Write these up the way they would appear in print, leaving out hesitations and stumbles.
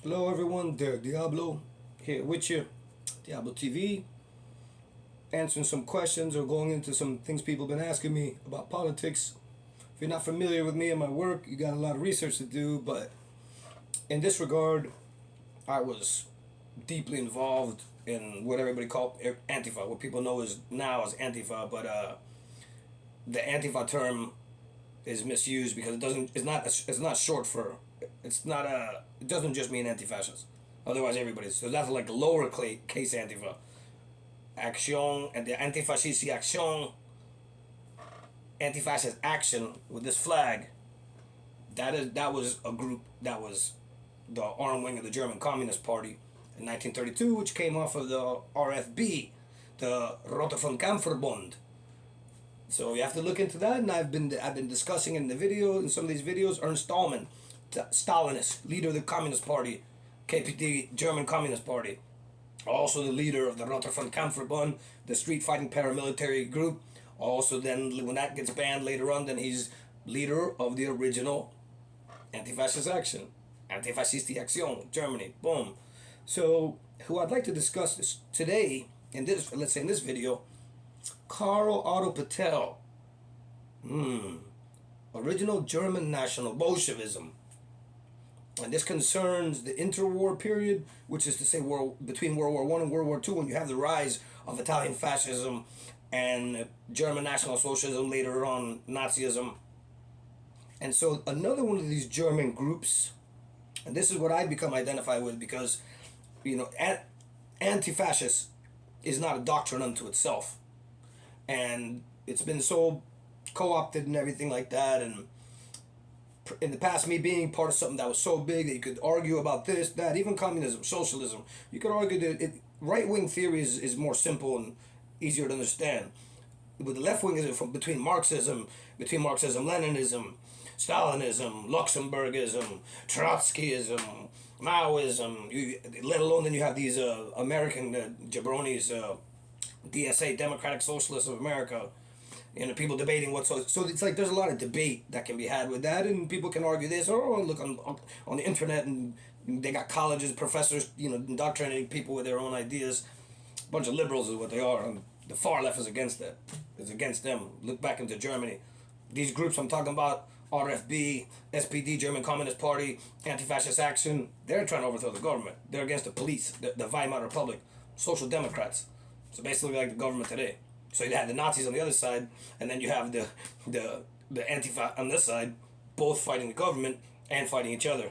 Hello everyone, there Diablo here with you, Diablo TV, answering some questions or going into some things people have been asking me about politics. If you're not familiar with me and my work, you got a lot of research to do, but in this regard, I was deeply involved in what everybody called antifa, what people know as now as antifa, but the antifa term is misused because it's not short for, it doesn't just mean anti-fascist. Otherwise everybody's, so that's like lower case antifa. Action and the antifascist action, anti-fascist action with this flag. That was a group that was the arm wing of the German Communist Party in 1932, which came off of the RFB, the Rote von Kampfverbund. So you have to look into that, and I've been discussing in the video, in some of these videos, Ernst Stallman, Stalinist, leader of the Communist Party, KPD, German Communist Party, also the leader of the Rote von Kampfverbund, the street fighting paramilitary group. Also then, when that gets banned later on, then he's leader of the original anti-fascist action, Anti-Fascist Action, Germany, boom. So, who I'd like to discuss this today, in this, let's say in this video, KARL OTTO PAETEL. Original German National Bolshevism. And this concerns the interwar period, which is to say between World War I and World War II, when you have the rise of Italian fascism and German National Socialism, later on Nazism. And so another one of these German groups, and this is what I become identified with, because, anti-fascist is not a doctrine unto itself. And it's been so co-opted and everything like that, and in the past, me being part of something that was so big that you could argue about this, that, even communism, socialism, you could argue that right-wing theory is more simple and easier to understand. With the left wing, is from between Marxism, Leninism, Stalinism, Luxemburgism, Trotskyism, Maoism, let alone then you have these American jabronis, DSA, Democratic Socialists of America, people debating what, so it's like there's a lot of debate that can be had with that, and people can argue this, or look on the internet, and they got colleges, professors, indoctrinating people with their own ideas. A bunch of liberals is what they are, and the far left is against that. It's against them. Look back into Germany. These groups I'm talking about, RFB, SPD, German Communist Party, Anti-Fascist Action, they're trying to overthrow the government. They're against the police, the Weimar Republic, Social Democrats. So basically like the government today. So you have the Nazis on the other side, and then you have the Antifa on this side, both fighting the government and fighting each other.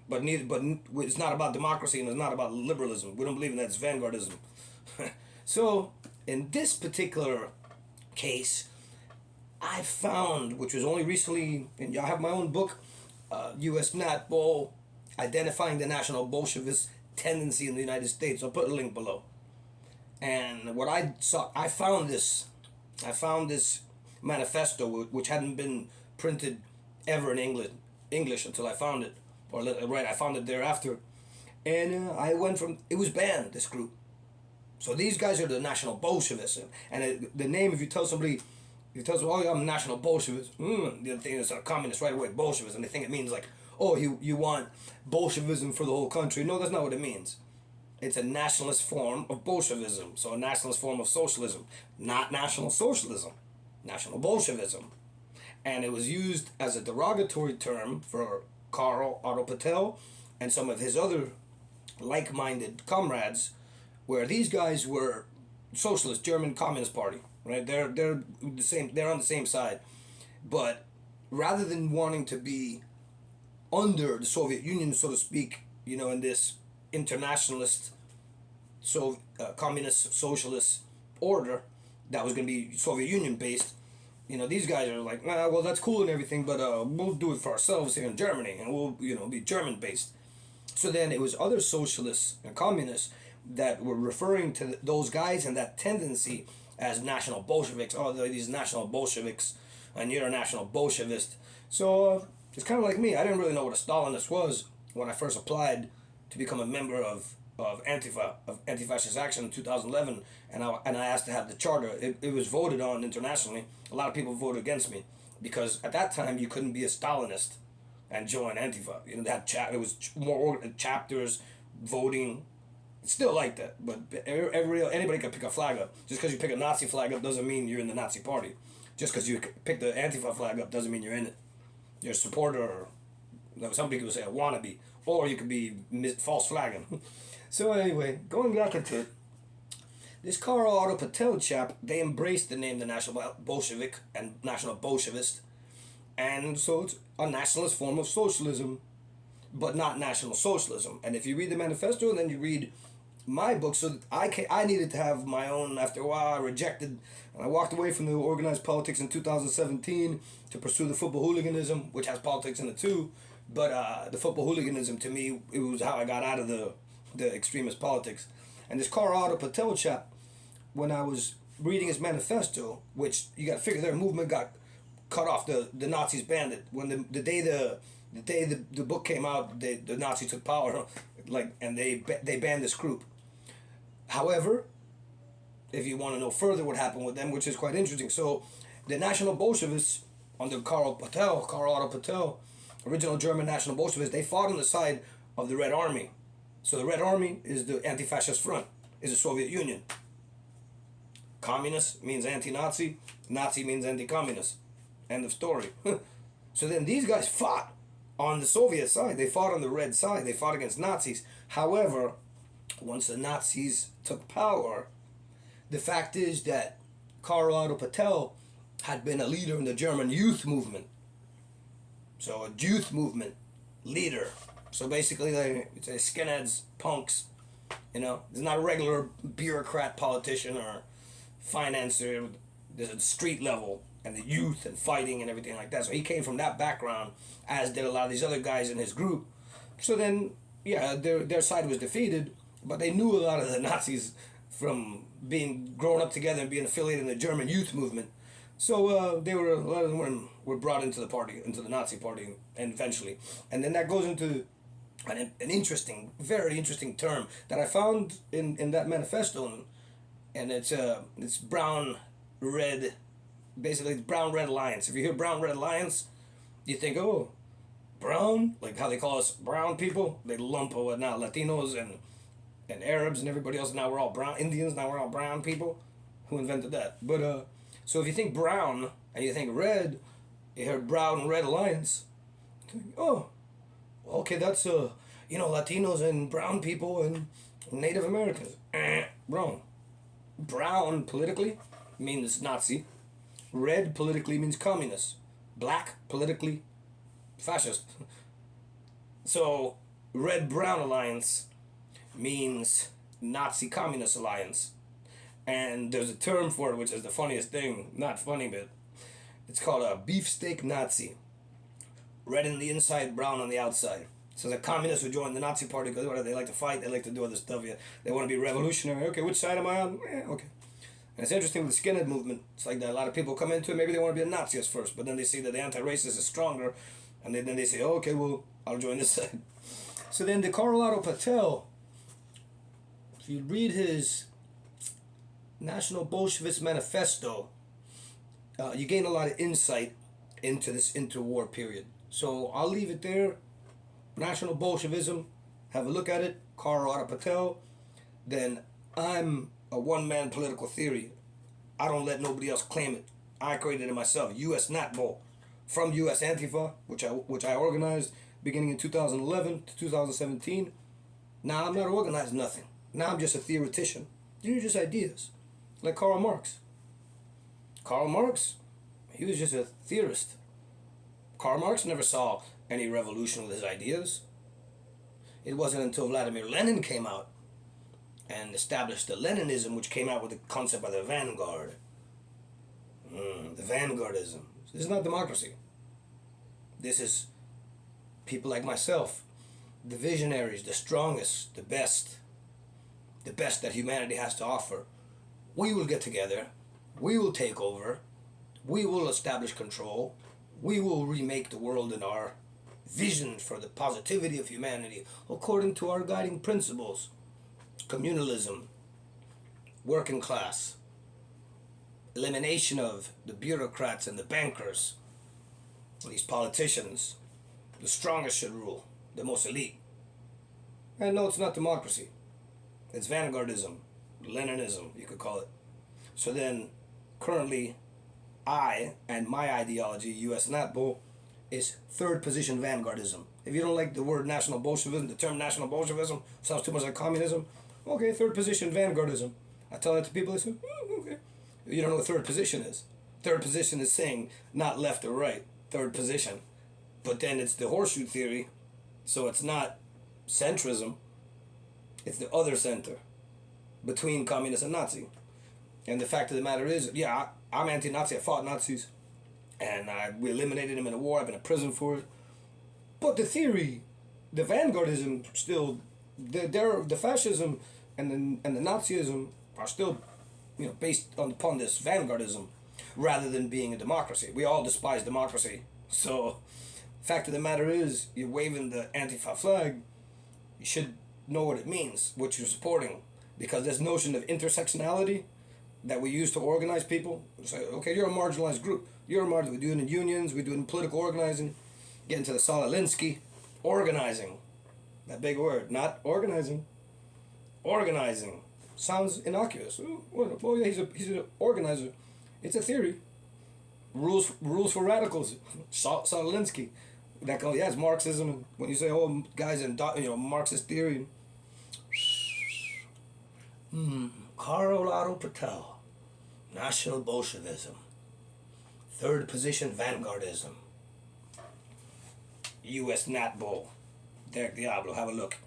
But it's not about democracy, and it's not about liberalism. We don't believe in that. It's Vanguardism. So in this particular case, I found, which was only recently, and I have my own book, U.S. NatBol, Identifying the National Bolshevist Tendency in the United States. I'll put a link below. And what I saw, I found this manifesto, which hadn't been printed ever in English until I found it, I found it thereafter, and I went from, it was banned, this group. So these guys are the National Bolshevists, and the name, if you tell somebody, oh, yeah, I'm National Bolshevist, the other thing is a communist right away, Bolshevist, and they think it means like, oh, you want Bolshevism for the whole country. No, that's not what it means. It's a nationalist form of Bolshevism, so a nationalist form of socialism, not National Socialism, National Bolshevism. And it was used as a derogatory term for KARL OTTO PAETEL and some of his other like-minded comrades, where these guys were socialist, German Communist Party, right? They're the same. They're on the same side, but rather than wanting to be under the Soviet Union, so to speak, in this internationalist, communist socialist order that was going to be Soviet Union based, these guys are like, nah, well, that's cool and everything, but we'll do it for ourselves here in Germany, and we'll be German based. So then it was other socialists and communists that were referring to those guys and that tendency as National Bolsheviks. Oh, they're these National Bolsheviks, and you're a National Bolshevist. So it's kind of like me. I didn't really know what a Stalinist was when I first applied to become a member of Antifa, of Anti-Fascist Action in 2011, and I asked to have the charter. It was voted on internationally. A lot of people voted against me because at that time you couldn't be a Stalinist and join Antifa. You know, they had it was more chapters, voting. It's still like that, but anybody can pick a flag up. Just because you pick a Nazi flag up doesn't mean you're in the Nazi party. Just because you pick the Antifa flag up doesn't mean you're in it. You're a supporter, or some people say a wannabe, or you could be false flagging. So anyway, going back into it, this KARL OTTO PAETEL chap, they embraced the name the National Bolshevik and National Bolshevist, and so it's a nationalist form of socialism, but not National Socialism. And if you read the manifesto and then you read my book, so I needed to have my own. After a while, I rejected, and I walked away from the organized politics in 2017 to pursue the football hooliganism, which has politics in it too. But the football hooliganism, to me, it was how I got out of the extremist politics. And this KARL OTTO PAETEL chap, when I was reading his manifesto, which you got to figure their movement got cut off, the Nazis banned it. When the day the book came out, the Nazis took power, and they banned this group. However, if you want to know further what happened with them, which is quite interesting, so the National Bolshevists under KARL OTTO PAETEL, original German National Bolshevists, they fought on the side of the Red Army. So the Red Army is the anti-fascist front, is the Soviet Union. Communist means anti-Nazi, Nazi means anti-communist. End of story. So then these guys fought on the Soviet side. They fought on the red side. They fought against Nazis. However, once the Nazis took power, the fact is that KARL OTTO PAETEL had been a leader in the German youth movement. So a youth movement leader. So basically, it's skinheads, punks. You know, it's not a regular bureaucrat, politician, or financer. There's a street level and the youth and fighting and everything like that. So he came from that background, as did a lot of these other guys in his group. So then, yeah, their side was defeated, but they knew a lot of the Nazis from being growing up together and being affiliated in the German youth movement. So a lot of them were brought into the party, into the Nazi party, and eventually, and then that goes into an interesting, very interesting term that I found in that manifesto, and it's brown red, basically it's brown red alliance. If you hear brown red alliance, you think, oh, brown, like how they call us brown people. They lump now Latinos and Arabs and everybody else. Now we're all brown Indians. Now we're all brown people. Who invented that? But so if you think brown and you think red, you hear brown and red alliance. You think, oh, okay, that's Latinos and brown people and Native Americans. Wrong. Brown politically means Nazi. Red politically means communist. Black politically fascist. So red-brown alliance means Nazi-communist alliance. And there's a term for it, which is the funniest thing. Not funny, but it's called a beefsteak Nazi. Red on the inside, brown on the outside. So the communists who join the Nazi party, because they like to fight, they like to do other stuff. Yeah, they want to be revolutionary. Okay, which side am I on? Okay. And it's interesting with the skinhead movement. It's like that. A lot of people come into it. Maybe they want to be a Nazi at first, but then they see that the anti-racist is stronger, and then they say, oh, okay, well, I'll join this side. So then the KARL OTTO PAETEL, if you read his National Bolshevist Manifesto, you gain a lot of insight into this interwar period. So I'll leave it there. National Bolshevism, have a look at it. KARL OTTO PAETEL. Then I'm a one-man political theory. I don't let nobody else claim it. I created it myself. U.S. NatBol, from U.S. Antifa, which I organized beginning in 2011 to 2017. Now I'm not organized nothing. Now I'm just a theoretician. These are just ideas, like Karl Marx. Karl Marx, he was just a theorist. Karl Marx never saw any revolution with his ideas. It wasn't until Vladimir Lenin came out and established the Leninism, which came out with the concept of the vanguard. The Vanguardism. This is not democracy. This is people like myself, the visionaries, the strongest, the best that humanity has to offer. We will get together. We will take over. We will establish control. We will remake the world in our vision for the positivity of humanity according to our guiding principles. Communalism, working class, elimination of the bureaucrats and the bankers, these politicians, The strongest should rule. The most elite. And no, it's not democracy. It's vanguardism. Leninism, you could call it. So then, currently, I and my ideology, U.S. NATBO, is third position vanguardism. If you don't like the word National Bolshevism, the term National Bolshevism sounds too much like communism, okay, third position vanguardism. I tell that to people, they say, okay. You don't know what third position is. Third position is saying not left or right, third position. But then it's the horseshoe theory, so it's not centrism, it's the other center between communist and Nazi. And the fact of the matter is, yeah, I'm anti-Nazi, I fought Nazis, and we eliminated them in a war, I've been in prison for it. But the theory, the vanguardism still, the fascism and the Nazism are still, based upon this vanguardism, rather than being a democracy. We all despise democracy. So, fact of the matter is, you're waving the antifa flag, you should know what it means, what you're supporting. Because this notion of intersectionality that we use to organize people, it's like, okay, you're a marginalized group. You're a marginalized, we do it in unions, we do it in political organizing, get into the Sololinsky, organizing. That big word, not organizing. Organizing. Sounds innocuous. Oh yeah, he's an organizer. It's a theory. Rules for radicals. Sololinsky. That goes, yeah, it's Marxism. When you say, oh, guys in Marxist theory. KARL OTTO PAETEL. National Bolshevism. Third position Vanguardism. U.S. NATBO. Diablo. Have a look.